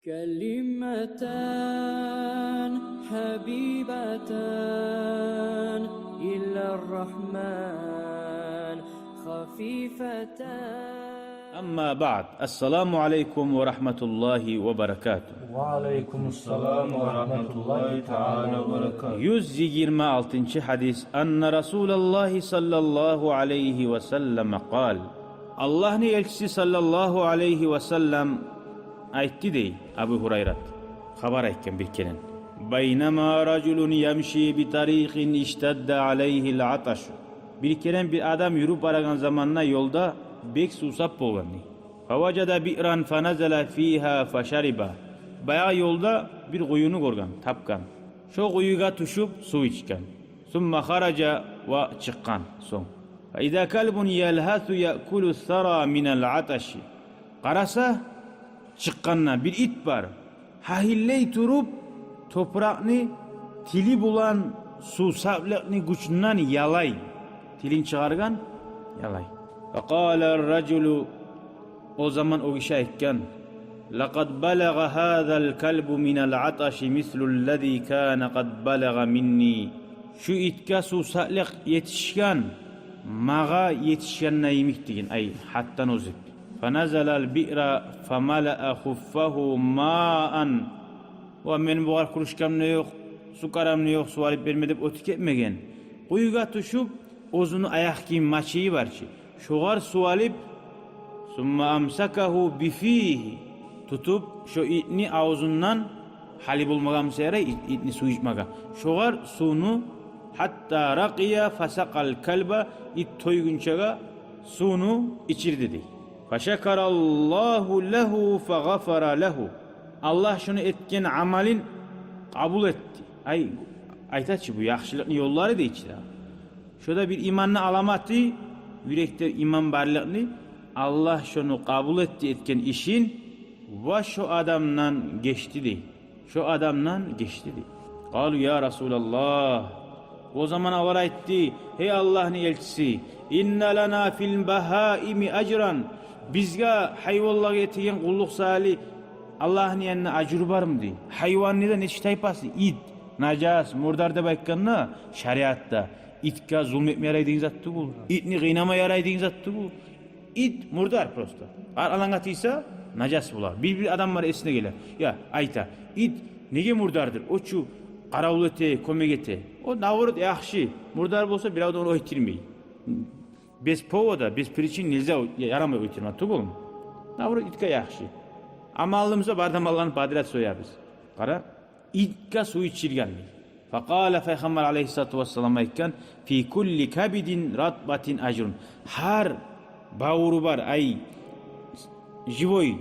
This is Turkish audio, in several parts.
كلمتان حبيبتان إلى الرحمن خفيفتان. أما بعد السلام عليكم ورحمة الله وبركاته. وعليكم السلام ورحمة الله تعالى وبركاته. 126. hadis. Anna Resulullah sallallahu aleyhi ve sellem قال. Allah'ın elçisi sallallahu aleyhi ve sellem aytti dey Abu Hurayrat. Haber aytken bir keren. Baynama raculun yemşi bi tariqin iştedde aleyhi'l ataş. Bir keren bir adam yürüp baragan zamanla yolda bek susap bolgan. Favacada bi'ran fanazala fiha fashariba. Bayağı yolda bir kuyunu görgen, tapkan. Şu kuyuga tuşup su içken. Summa haraca ve çıkkan son. Fa iza kalbun yelhasu ya'kulu thara minel atashi. Qarasa çıkkanna bir it var. Hahilley turup toprakni tili bulan susaplıkni güçünden yalay. Tilin çıkargan yalay. Faqala raculu, o zaman o kişi aytken, لقد بلغ هذا الكلب من العطش مثل الذي كان قد بلغ مني. Şu itke susaplık yetişken mağa yetişkenine yemek deyin. Ay hattan ozip. فنزل البئر فملأ خفه ماء. Ve men bu kuruşkam ne yok, su karam ne yok, su alıp vermedip otik etmegen. Kuyuga tuşup ozunu ayak kim maçıyı var ki. Şoğar su alıp summa amsakahu bifihi. Tutup şu itni ağzından hali bulmagam seyre itni su içmaga. Şoğar sunu hatta raqiya fasaqal kalba it toygunçaga sunu içirdi dey. Feşekarallahu lehu feğafara lehu. Allah şunu etken amalin kabul etti. Aytaçı bu yaxşılıklı yolları da içti. Şurada bir imanın alamatı, yürekte iman barlığını Allah şunu kabul etti etken işin ve şu adamdan geçti dey. Şu adamdan geçti dey. Kalu ya Resulallah. O zaman avar etti. Hey Allah'ın elçisi. İnna lana fil bahaimi ecran. Bizge hayvanlar yetigen kulluk sali Allah'ın yanına acır var mı dey. Hayvan neden hiç taypası? İt, najas, murdarda bakkanna şeriatta. İtka zulmetme yaraydığın zattı bu. İtni gıynama yaraydığın zattı bu. İt murdar prosto. Alangatıysa najas bular. Bir adam var esine gelir. Ya ayta, it nege murdardır? O çu qaravlete, komegete. O navrut yaxşı. Murdar bolsa bir adam onu oytirmeyi. Bez povoda, bez priçin nilza yaramay oytirma tugul. Navrut itka yaxşı. Amallımıza bardam algan padirat soyabız. Qara, itka su içirgenmeyi. Faqala Peygamber aleyhissalatu vesselam aytkan fi kulli kabidin ratbatin ajrun. Har bağuru var ay jivoy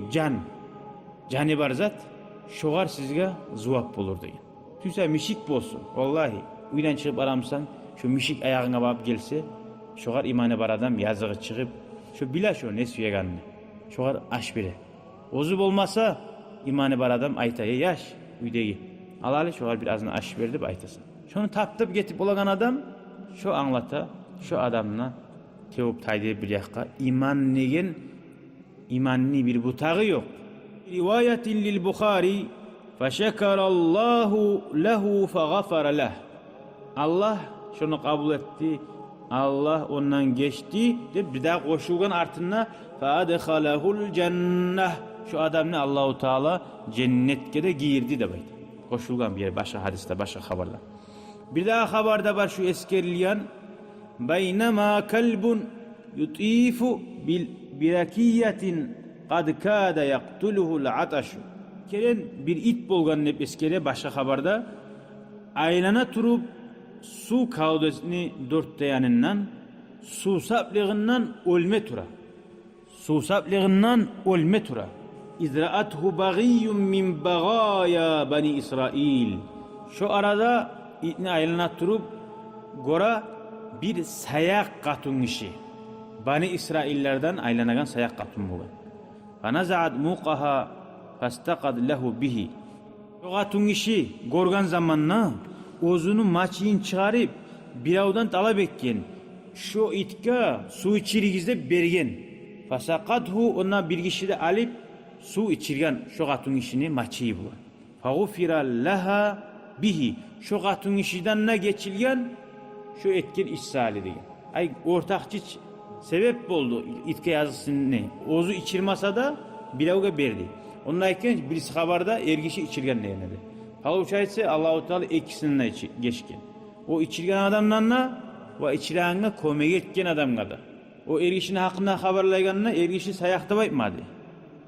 canı var zat şoğar sizge zuvap bulur deyin. Tüse mişik bolsun vallahi uydan çıkıp aramsan şu mişik ayağına bağıp gelse şoğar imanı var adam yazığı çıkıp şu bilaş o ne suyeganını şoğar aş bire. Ozu olmasa imanı var adam aytaya yaş üydegi. Alalı şoğar bir azını aş verdi aytasın. Şunu taptıp getip olagan adam şu anlata şu adamına tevip taydir bir yakka iman negen imanni bir butağı yok. Rivayetin lil Bukhari feşekarallahu lehu feğafara leh. Allah şunu kabul etti. Allah ondan geçti de bir daha koşulgan artına feadhalahul cenneh. Şu adam ne Allahu Teala cennetke de girdi de baydı. Koşulgan bir yer başka hadiste başka haberler. Bir daha haberde var şu eskerliyan baynama kalbun yutifu bil birakiyetin kad kada yaktuluhul ataşu. Keren bir it bolgan hep eskere başka haberde aylana turup su kavdesini dörtte yanından susaplığından ölme tura. Susaplığından ölme tura. İzra'athu bagiyyun min bagaya bani İsrail. Şu arada itni aylana turup gora bir sayak katun işi. Bani İsraillerden aylanagan sayak katun bulan. Fanaza'at muqaha fastaqad lehu bihi. Şu katun işi gorgan zamanna ozunu maçın çıkarıp biravdan talep etken. Şu itke su içirigizde bergen. Fasaqadhu ona bir kişi de alıp su içirgen şu katun işini maçıyı bu. Fagufira laha bihi. Şu katun işiden ne geçilgen şu etkin işsali değil. Ay ortakçı sebep oldu itke yazısını. Ozu içirmasa da bilavga berdi. Onun ayken birisi haberda ergişi içirgen denedi. Hala uçaysa Allah-u Teala ikisinden geçken. O içirgen adamlarla ve içirgenine kömek etken adamla da. O ergişinin hakkında haberlayganına ergişi sayakta baytmadı.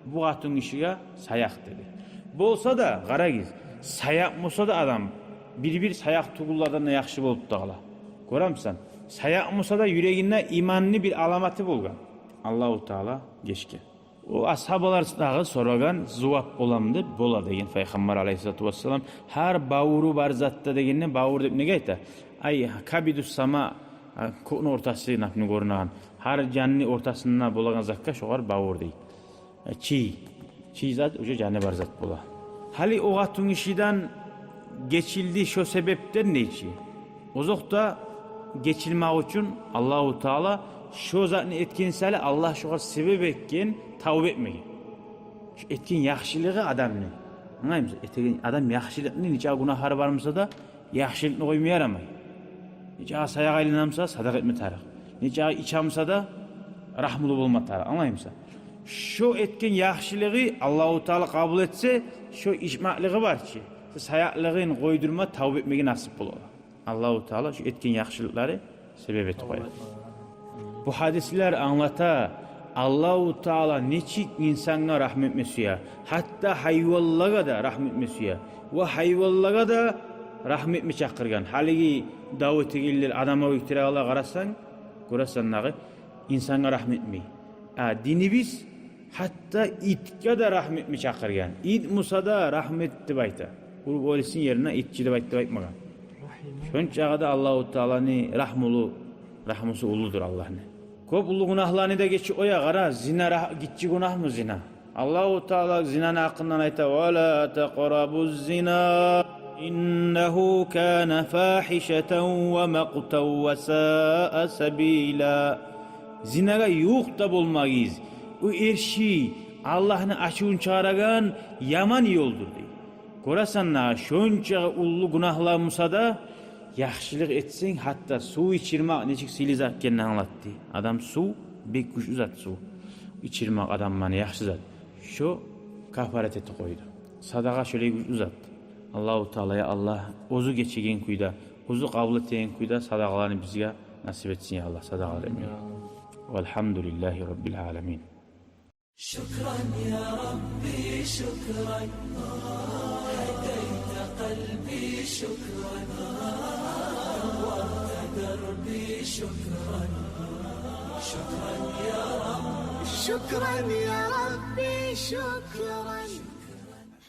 Bu katun işiye sayak dedi. Bu olsa da qaragiz, sayak olsa da adam bir sayak tuğullardan da yaxşı bolup da qala. Göremsen, sayak olsa da yüreğinde imanlı bir alamatı bolgan. Allah-u Teala geçken. O ashabalar dağı soragan zuvap bolamdı, bola degen Peygamber aleyhissalatu vesselam her bavuru bar zatta degenine bavur dep nege ayta? Ay kabidus sama ko'un ortası napni görünen her canlı ortasında bolagan zakka şoğar bavur dey. Çiğ zat oca canı bar zat bola. Hali o gatun işiden geçildi şu sebepten ne içi? Ozokta geçilmek için Allah-u Teala şu zatını etkinseli Allah şoğar sebep etken tavbe etmeyi. Şu etkin yaxşılığı adamını. Anlayın etkin adam yaxşılığını nice günahları varmasa da yaxşılığını koymaya yaramay. Nice sayak aylanamsa sadak etme tarih. Nice içamsa da rahmulu olma tarih. Anlayın mı? Şu etkin yaxşılığı Allah-u Teala kabul etse şu içmaklığı var ki sayaklığını koydurma tavbe etmeyi nasip olur. Allah-u Teala şu etkin yaxşılıkları sebep et koyar. Bu hadisler anlata Allah-u Teala neçik insana rahmet etmesiye, hatta hayvanlara da rahmet etmesiye ve hayvanlara da rahmet mi çakırgan. Haligi daveti gelir adama iktiralarla qarasan, görəsən nağı insana rahmet etmeyi. Dinimiz hatta itke de rahmet mi çakırgan. İt Musa da rahmet de bayta. Bu polisin yerine itçi de bayta baytmagan. Şonçağa da Allah-u Teala'nın rahmusu uludur Allah'ın. Köp ulu günahlarını da geçi oya qara zina gitçi günah mı zina? Allah-u Teala zinanın hakkından ayta ve la taqrabuz zina innehu kana fahişeten ve maqtan ve sa'a sabila. Zinaga yok da bolmagiz. O erşi Allah'ın açığın çağıragan yaman yoldur dey. Görəsən şonça ulu günahlarımsa da yaxşılık etsin hatta su içirmek neçik silizat kendini anlattı. Adam su bek güçlü zat su. İçirmek adam bana yaxşı zat. Şu kafaret eti koydu. Sadaka şöyle güçlü zat. Allah-u Teala'ya Allah ozu geçegen kuyda, ozu kabul eten kuyda sadakalarını bizge nasip etsin ya Allah sadakalar emin. Velhamdülillahi Rabbil alemin. Şükran ya Rabbi şükran. Hedeyte kalbi şükran. دربي شكرا شكرا يا رب شكرا يا ربي شكرا